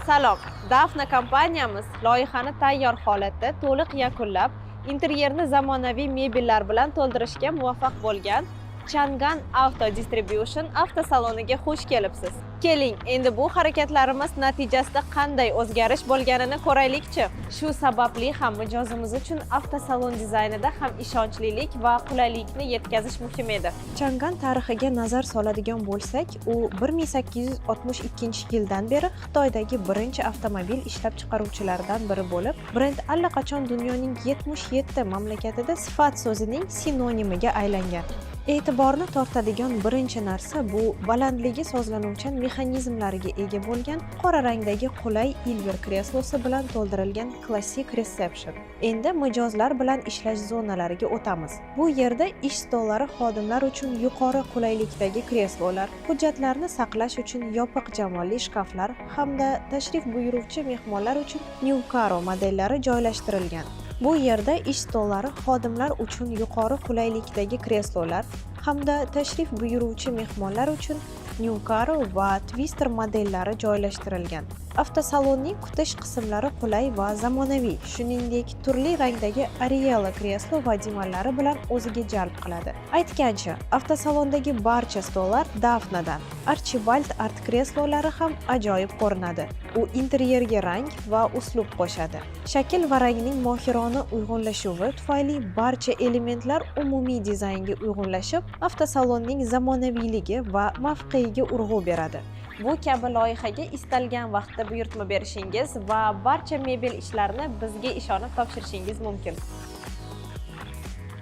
Salom, Dafna kompaniyamiz loyihani tayyor holatda to'liq yakunlab, interyerni zamonaviy mebellar bilan to'ldirishga muvaffaq bo'lgan Chang'an Auto Distribution avtosaloniga xush kelibsiz. Keling, endi bu harakatlarimiz natijasida qanday o'zgarish bo'lganini ko'raylikchi. Shu sababli ham mijozimiz uchun avtosalon dizaynida ham ishonchlilik va qulaylikni yetkazish muhim edi. Chang'an tarixiga nazar soladigan bo'lsak, u 1862-yildan beri Xitoydagi birinchi avtomobil ishlab chiqaruvchilaridan biri bo'lib, brend allaqachon dunyoning 77 mamlakatida sifat so'zining sinonimiga aylangan. E'tiborni tortadigan birinchi narsa bu balandligi sozlanuvchan mexanizmlariga ega bo'lgan qora rangdagi qulay Ilver kreslosi bilan to'ldirilgan klassik Reception. Endi mijozlar bilan ishlash zonalariga o'tamiz. Bu yerda ish stollari xodimlar uchun yuqori qulaylikdagi kreslolar, hujjatlarni saqlash uchun yopiq jamoali shkaflar hamda tashrif buyuruvchi mehmonlar uchun New Caro modellari joylashtirilgan. Bu yerda ish stollari, xodimlar uchun yuqori qulaylikdagi kreslolar hamda tashrif buyuruvchi mehmonlar uchun New Caro va Twister modellari joylashtirilgan. Avtosalonning kutish qismlari qulay va zamonaviy, shuningdek turli rangdagi Ariella kreslo va divanlari bilan o'ziga jalb qiladi. Aytgancha, avtosalondagi barcha stollar Dafnadan. Archibald art kreslolari ham ajoyib ko'rinadi. U interyerga rang va uslub qo'shadi. Shakl va rangning mohirona uyg'unlashuvi tufayli barcha elementlar umumiy dizaynga uyg'unlashib, avtosalonning zamonaviyligi va mavqeiga urg'u beradi. Bu kabi loyihaga istalgan vaqtda buyurtma berishingiz va barcha mebel ishlarini bizga ishonib topshirishingiz mumkin.